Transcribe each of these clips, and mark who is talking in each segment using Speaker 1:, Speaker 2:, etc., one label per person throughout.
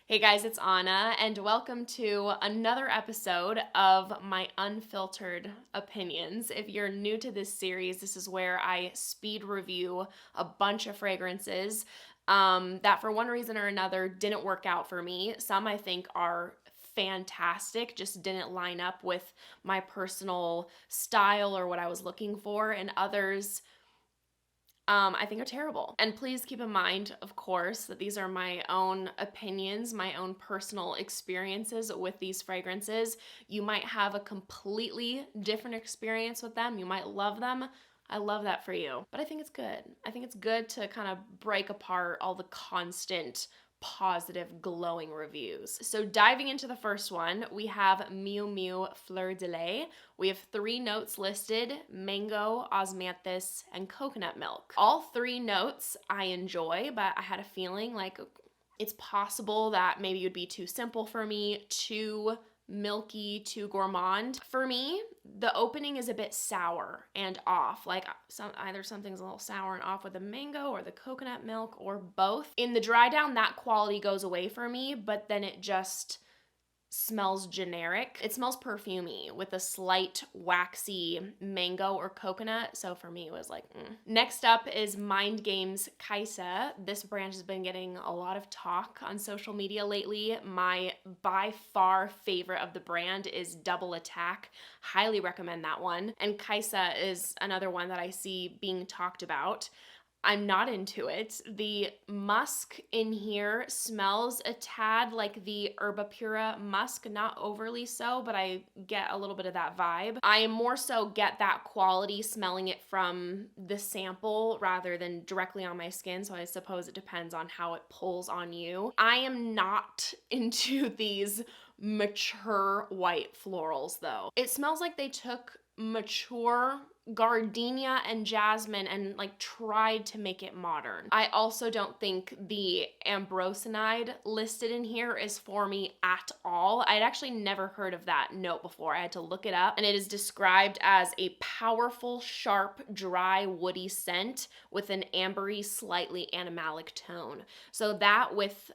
Speaker 1: Hey guys, it's Anna, and welcome to another episode of my Unfiltered opinions. If you're new to this series, this is where I speed review a bunch of fragrances that for one reason or another didn't work out for me. Some I think are fantastic, just didn't line up with my personal style or what I was looking for, and others I think are terrible. And please keep in mind, of course, that these are my own opinions, my own personal experiences with these fragrances. You might have a completely different experience with them. You might love them. I love that for you. But I think it's good. I think it's good to kind of break apart all the constant positive glowing reviews. So diving into the first one, we have Miu Miu Fleur de Lait. We have 3 notes listed: mango, osmanthus, and coconut milk. All 3 notes I enjoy, but I had a feeling like it's possible that maybe it would be too simple for me, too milky, too gourmand. For me, the opening is a bit sour and off, like either something's a little sour and off with the mango or the coconut milk or both. In the dry down, that quality goes away for me, but then it just smells generic. It smells perfumey with a slight waxy mango or coconut. So for me, it was like, Next up is Mind Games Caissa. This brand has been getting a lot of talk on social media lately. My by far favorite of the brand is Double Attack. Highly recommend that one. And Caissa is another one that I see being talked about. I'm not into it. The musk in here smells a tad like the Herba Pura musk, not overly so, but I get a little bit of that vibe. I more so get that quality smelling it from the sample rather than directly on my skin, so I suppose it depends on how it pulls on you. I am not into these mature white florals though. It smells like they took mature gardenia and jasmine and like tried to make it modern. I also don't think the ambrosinide listed in here is for me at all. I'd actually never heard of that note before. I had to look it up, and it is described as a powerful, sharp, dry, woody scent with an ambery, slightly animalic tone. So that with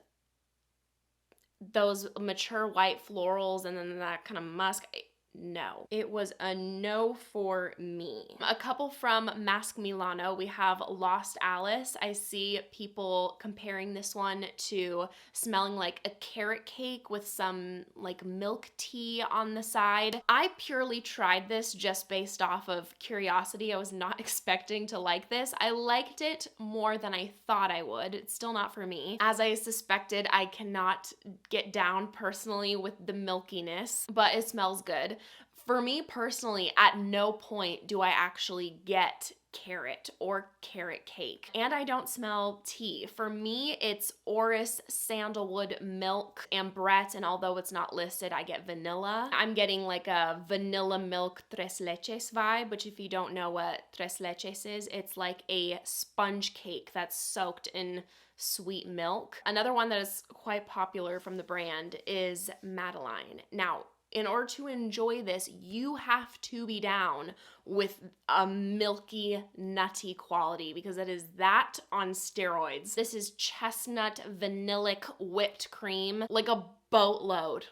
Speaker 1: those mature white florals and then that kind of musk, no. It was a no for me. A couple from Masque Milano, we have Lost Alice. I see people comparing this one to smelling like a carrot cake with some like milk tea on the side. I purely tried this just based off of curiosity. I was not expecting to like this. I liked it more than I thought I would. It's still not for me. As I suspected, I cannot get down personally with the milkiness, but it smells good. For me personally, at no point do I actually get carrot or carrot cake. And I don't smell tea. For me, it's orris, sandalwood, milk, ambrette, and although it's not listed, I get vanilla. I'm getting like a vanilla milk tres leches vibe, which if you don't know what tres leches is, it's like a sponge cake that's soaked in sweet milk. Another one that is quite popular from the brand is Madeleine. Now, in order to enjoy this, you have to be down with a milky, nutty quality because it is that on steroids. This is chestnut vanillic whipped cream, like a boatload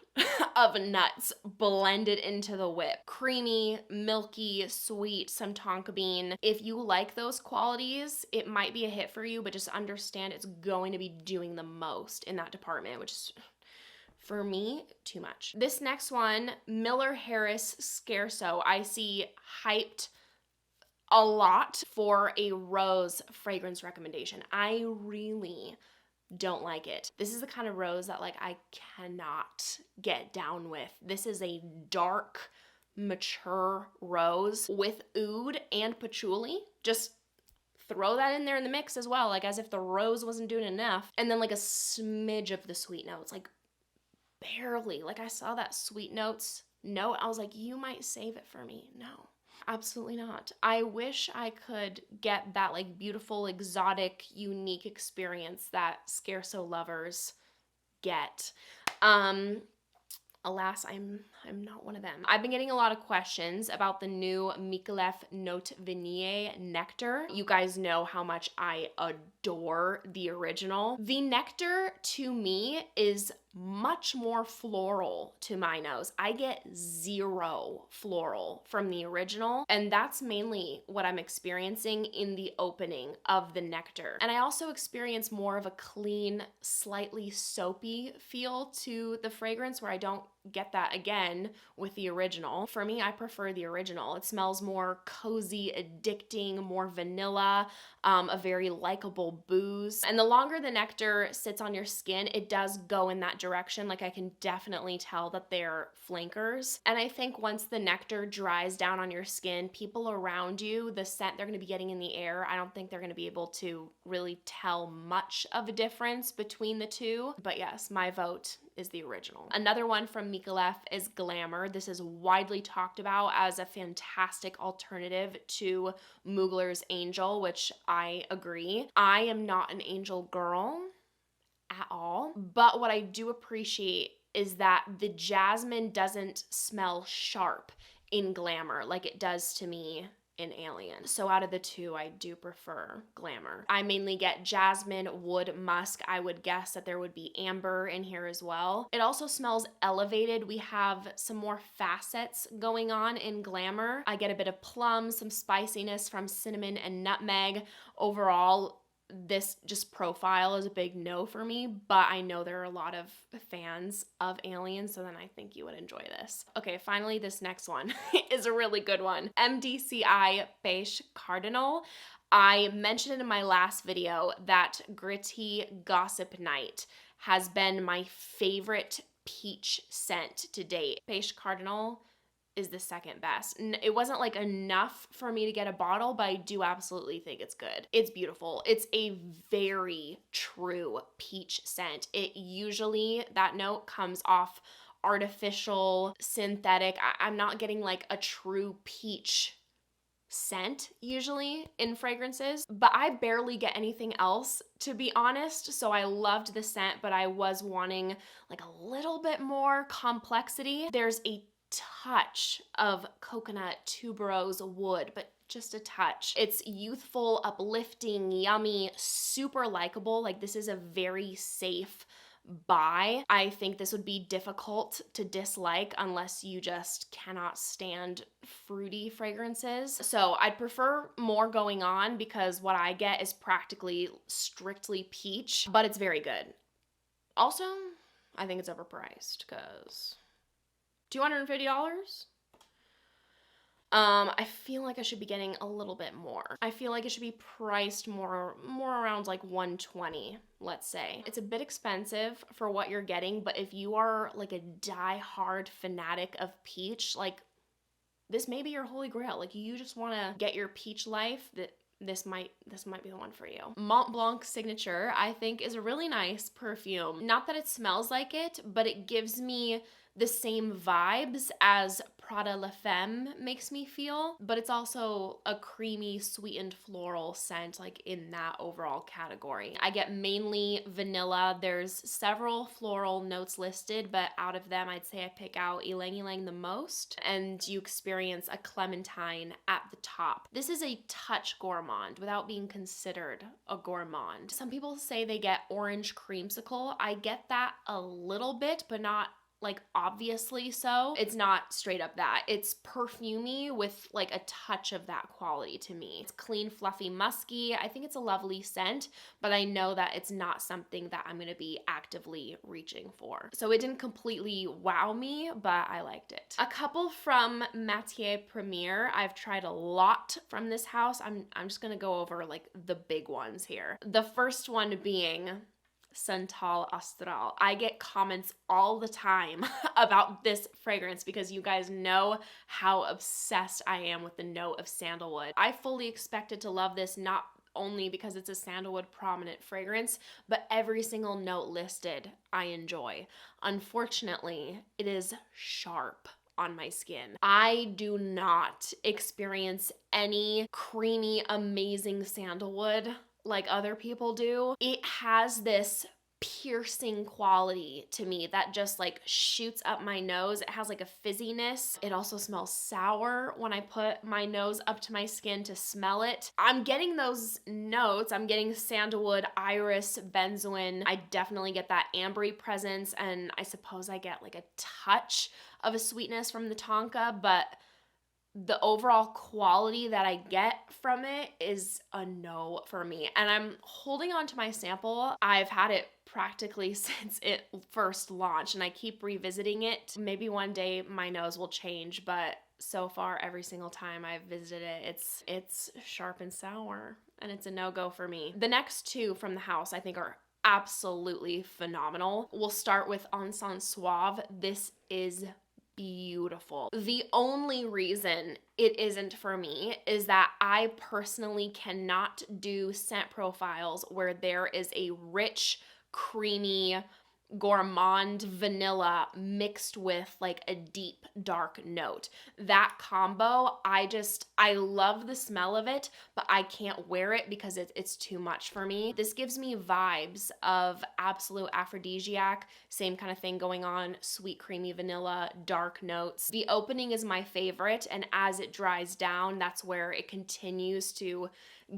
Speaker 1: of nuts blended into the whip. Creamy, milky, sweet, some tonka bean. If you like those qualities, it might be a hit for you, but just understand it's going to be doing the most in that department, which is, for me, too much. This next one, Miller Harris Scherzo, I see hyped a lot for a rose fragrance recommendation. I really don't like it. This is the kind of rose that like I cannot get down with. This is a dark, mature rose with oud and patchouli. Just throw that in there in the mix as well, like as if the rose wasn't doing enough. And then like a smidge of the sweet notes, like barely. Like I saw that sweet notes note, I was like, you might save it for me. No, absolutely not. I wish I could get that like beautiful, exotic, unique experience that Scherzo lovers get. Alas, I'm not one of them. I've been getting a lot of questions about the new Micallef Note Vanillee Nectar. You guys know how much I adore the original. The Nectar, to me, is much more floral to my nose. I get zero floral from the original, and that's mainly what I'm experiencing in the opening of the Nectar. And I also experience more of a clean, slightly soapy feel to the fragrance where I don't get that again with the original. For me, I prefer the original. It smells more cozy, addicting, more vanilla, a very likable booze. And the longer the Nectar sits on your skin, it does go in that direction. Like I can definitely tell that they're flankers. And I think once the Nectar dries down on your skin, people around you, the scent they're going to be getting in the air, I don't think they're going to be able to really tell much of a difference between the two. But yes, my vote is the original. Another one from Micallef is Glamour. This is widely talked about as a fantastic alternative to Mugler's Angel, which I agree. I am not an Angel girl at all, but what I do appreciate is that the jasmine doesn't smell sharp in Glamour like it does to me in Alien. So out of the two, I do prefer Glamour. I mainly get jasmine, wood, musk. I would guess that there would be amber in here as well. It also smells elevated. We have some more facets going on in Glamour. I get a bit of plum, some spiciness from cinnamon and nutmeg. Overall, this just profile is a big no for me, but I know there are a lot of fans of Alien, so then I think you would enjoy this. Okay, finally, this next one is a really good one. MDCI Peche Cardinal. I mentioned in my last video that Gritty Gossip Night has been my favorite peach scent to date. Peche Cardinal is the second best. It wasn't like enough for me to get a bottle, but I do absolutely think it's good. It's beautiful. It's a very true peach scent. It usually, that note comes off artificial, synthetic. I'm not getting like a true peach scent usually in fragrances, but I barely get anything else, to be honest. So I loved the scent, but I was wanting like a little bit more complexity. There's a touch of coconut, tuberose, wood, but just a touch. It's youthful, uplifting, yummy, super likable. Like this is a very safe buy. I think this would be difficult to dislike unless you just cannot stand fruity fragrances. So I'd prefer more going on because what I get is practically strictly peach, but it's very good. Also, I think it's overpriced because $250? I feel like I should be getting a little bit more. I feel like it should be priced more around like $120, let's say. It's a bit expensive for what you're getting, but if you are like a die-hard fanatic of peach, like this may be your holy grail. Like you just want to get your peach life, that this might be the one for you. Montblanc Signature, I think, is a really nice perfume. Not that it smells like it, but it gives me the same vibes as Prada La Femme makes me feel, but it's also a creamy, sweetened floral scent, like in that overall category. I get mainly vanilla. There's several floral notes listed, but out of them, I'd say I pick out ylang ylang the most, and you experience a clementine at the top. This is a touch gourmand without being considered a gourmand. Some people say they get orange creamsicle. I get that a little bit, but not like obviously so. It's not straight up that. It's perfumey with like a touch of that quality to me. It's clean, fluffy, musky. I think it's a lovely scent, but I know that it's not something that I'm gonna be actively reaching for. So it didn't completely wow me, but I liked it. A couple from Matiere Premier. I've tried a lot from this house. I'm just gonna go over like the big ones here. The first one being Santal Austral. I get comments all the time about this fragrance because you guys know how obsessed I am with the note of sandalwood. I fully expected to love this, not only because it's a sandalwood prominent fragrance, but every single note listed I enjoy. Unfortunately, it is sharp on my skin. I do not experience any creamy, amazing sandalwood like other people do. It has this piercing quality to me that just like shoots up my nose. It has like a fizziness. It also smells sour when I put my nose up to my skin to smell it. I'm getting those notes. I'm getting sandalwood, iris, benzoin. I definitely get that ambery presence, and I suppose I get like a touch of a sweetness from the Tonka, but the overall quality that I get from it is a no for me. And I'm holding on to my sample. I've had it practically since it first launched, and I keep revisiting it. Maybe one day my nose will change, but so far every single time I've visited it, it's sharp and sour, and it's a no-go for me. The next two from the house I think are absolutely phenomenal. We'll start with Encens Suave. This is beautiful. The only reason it isn't for me is that I personally cannot do scent profiles where there is a rich, creamy, gourmand vanilla mixed with like a deep dark note. That combo, I love the smell of it, but I can't wear it because it's too much for me. This gives me vibes of absolute aphrodisiac, same kind of thing going on, sweet creamy vanilla, dark notes. The opening is my favorite, and as it dries down, that's where it continues to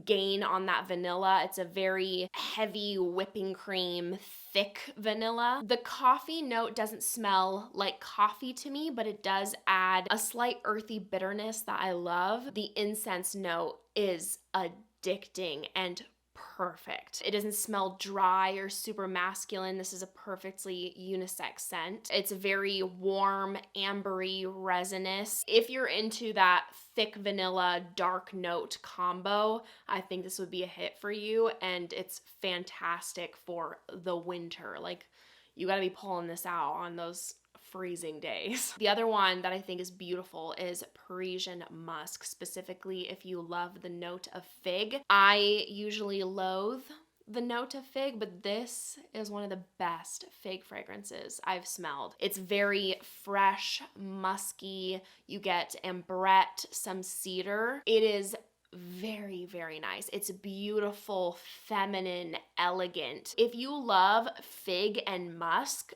Speaker 1: gain on that vanilla. It's a very heavy whipping cream, thick vanilla. The coffee note doesn't smell like coffee to me, but it does add a slight earthy bitterness that I love. The incense note is addicting and perfect. It doesn't smell dry or super masculine. This is a perfectly unisex scent. It's very warm, ambery, resinous. If you're into that thick vanilla, dark note combo, I think this would be a hit for you, and it's fantastic for the winter. Like, you gotta be pulling this out on those freezing days. The other one that I think is beautiful is Parisian Musc, specifically if you love the note of fig. I usually loathe the note of fig, but this is one of the best fig fragrances I've smelled. It's very fresh, musky. You get ambrette, some cedar. It is very, very nice. It's beautiful, feminine, elegant. If you love fig and musk,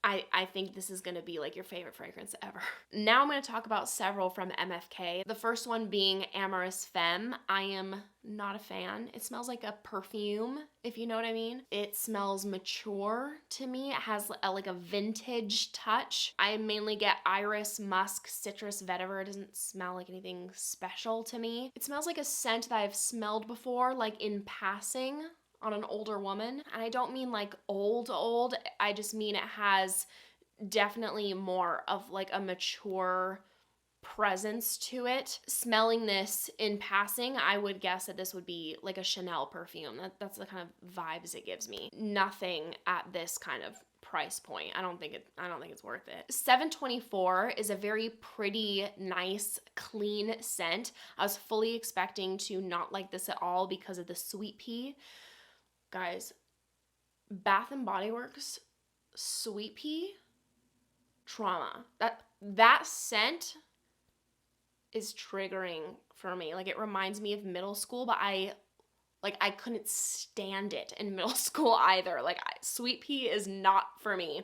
Speaker 1: I think this is going to be like your favorite fragrance ever. Now I'm going to talk about several from MFK. The first one being Amyris Femme. I am not a fan. It smells like a perfume, if you know what I mean. It smells mature to me. It has like a vintage touch. I mainly get iris, musk, citrus, vetiver. It doesn't smell like anything special to me. It smells like a scent that I've smelled before, like in passing, on an older woman. And I don't mean like old, I just mean it has definitely more of like a mature presence to it. Smelling this in passing, I would guess that this would be like a Chanel perfume. That's the kind of vibes it gives me. Nothing at this kind of price point. I don't think it's worth it. 724 is a very pretty, nice, clean scent. I was fully expecting to not like this at all because of the sweet pea. Guys, Bath and Body Works sweet pea trauma. That scent is triggering for me. Like, it reminds me of middle school, but I couldn't stand it in middle school either. Like, sweet pea is not for me.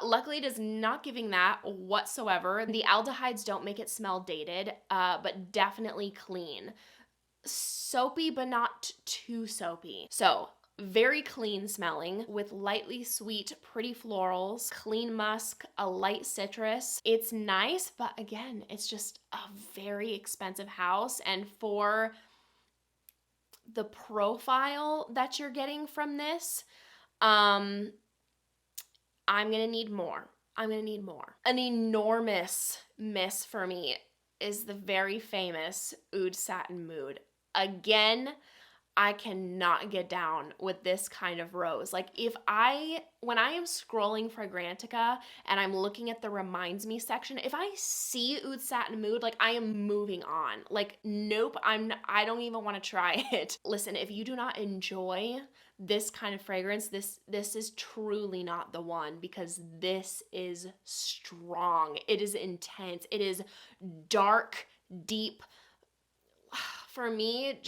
Speaker 1: Luckily, it is not giving that whatsoever. The aldehydes don't make it smell dated, but definitely clean. Soapy, but not too soapy. So, very clean smelling with lightly sweet, pretty florals, clean musk, a light citrus. It's nice, but again, it's just a very expensive house. And for the profile that you're getting from this, I'm gonna need more. An enormous miss for me is the very famous Oud Satin Mood. Again, I cannot get down with this kind of rose. Like, when I am scrolling Fragrantica and I'm looking at the reminds me section, if I see Oud Satin Mood, like, I am moving on. Like, nope, I don't even want to try it. Listen, if you do not enjoy this kind of fragrance, this is truly not the one, because this is strong. It is intense. It is dark, deep. For me,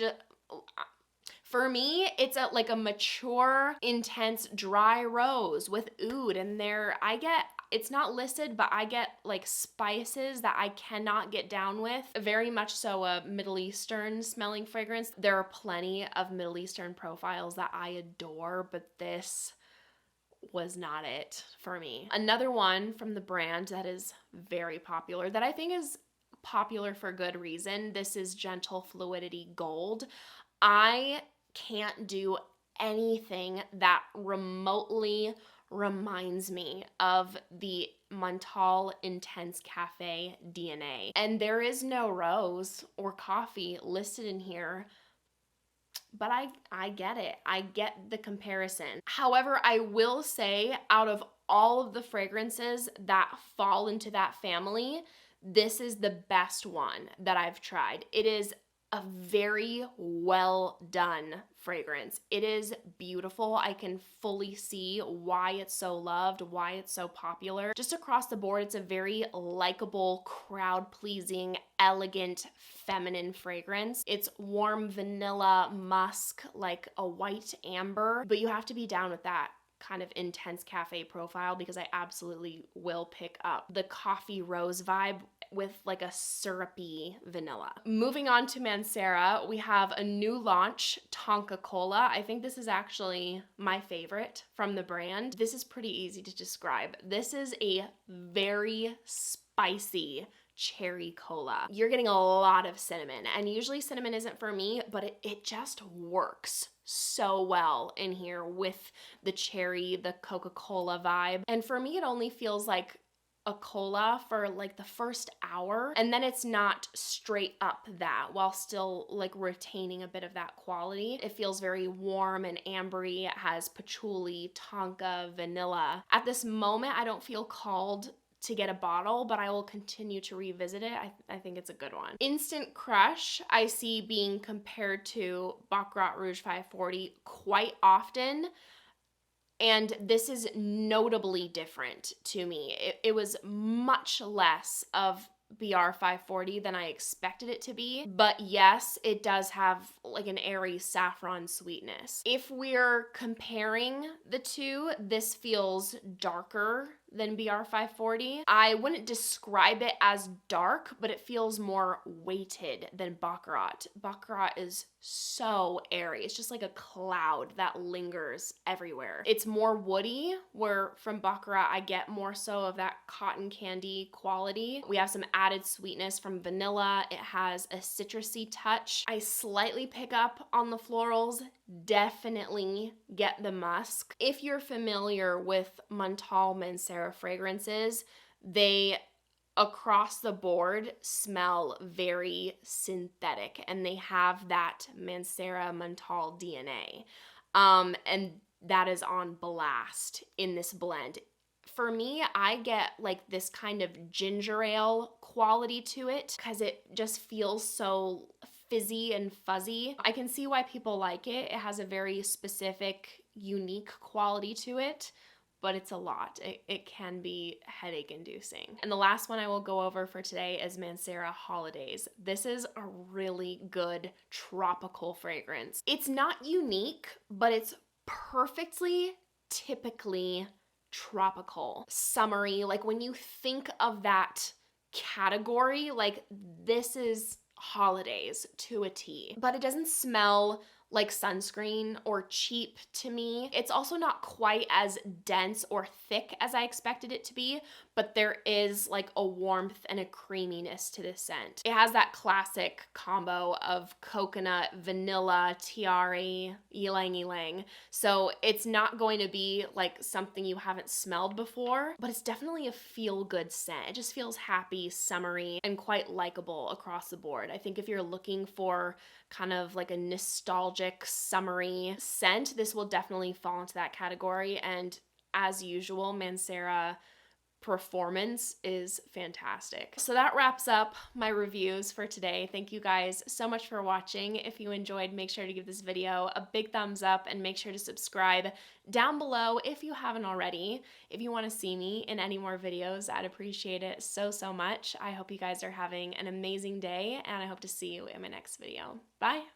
Speaker 1: For me, it's like a mature, intense, dry rose with oud, and it's not listed, but I get like spices that I cannot get down with. Very much so a Middle Eastern smelling fragrance. There are plenty of Middle Eastern profiles that I adore, but this was not it for me. Another one from the brand that is very popular, that I think is popular for good reason. This is Gentle Fluidity Gold. I can't do anything that remotely reminds me of the Santal Intense Cafe DNA. And there is no rose or coffee listed in here, but I get it. I get the comparison. However, I will say, out of all of the fragrances that fall into that family, this is the best one that I've tried. It is a very well done fragrance. It is beautiful. I can fully see why it's so loved, why it's so popular. Just across the board, it's a very likable, crowd-pleasing, elegant, feminine fragrance. It's warm vanilla musk, like a white amber, but you have to be down with that kind of intense cafe profile, because I absolutely will pick up the coffee rose vibe with like a syrupy vanilla. Moving on to Mancera, we have a new launch, Tonka Cola. I think this is actually my favorite from the brand. This is pretty easy to describe. This is a very spicy cherry cola. You're getting a lot of cinnamon, and usually cinnamon isn't for me, but it just works so well in here with the cherry, the Coca-Cola vibe. And for me, it only feels like a cola for like the first hour, and then it's not straight up that, while still like retaining a bit of that quality. It feels very warm and ambery. It has patchouli, tonka, vanilla. At this moment, I don't feel called to get a bottle, but I will continue to revisit it. I think it's a good one. Instant Crush, I see being compared to Baccarat Rouge 540 quite often, and this is notably different to me. It was much less of BR 540 than I expected it to be, but yes, it does have like an airy saffron sweetness. If we're comparing the two, this feels darker than BR 540. I wouldn't describe it as dark, but it feels more weighted than Baccarat. Baccarat is so airy. It's just like a cloud that lingers everywhere. It's more woody, where from Baccarat I get more so of that cotton candy quality. We have some added sweetness from vanilla. It has a citrusy touch. I slightly pick up on the florals. Definitely get the musk. If you're familiar with Santal Mancera fragrances, they across the board smell very synthetic, and they have that Mancera Santal DNA. And that is on blast in this blend. For me, I get like this kind of ginger ale quality to it, because it just feels so fizzy and fuzzy. I can see why people like it. It has a very specific, unique quality to it, but it's a lot. It can be headache inducing. And the last one I will go over for today is Mancera Holidays. This is a really good tropical fragrance. It's not unique, but it's perfectly, typically tropical, summery. Like when you think of that category, like this is Holidays to a T. But it doesn't smell like sunscreen or cheap to me. It's also not quite as dense or thick as I expected it to be, but there is like a warmth and a creaminess to this scent. It has that classic combo of coconut, vanilla, tiare, ylang ylang. So it's not going to be like something you haven't smelled before, but it's definitely a feel-good scent. It just feels happy, summery, and quite likable across the board. I think if you're looking for kind of like a nostalgic, summery scent, this will definitely fall into that category. And as usual, Mancera performance is fantastic. So that wraps up my reviews for today. Thank you guys so much for watching. If you enjoyed, make sure to give this video a big thumbs up and make sure to subscribe down below if you haven't already. If you want to see me in any more videos, I'd appreciate it so much. I hope you guys are having an amazing day, and I hope to see you in my next video. Bye!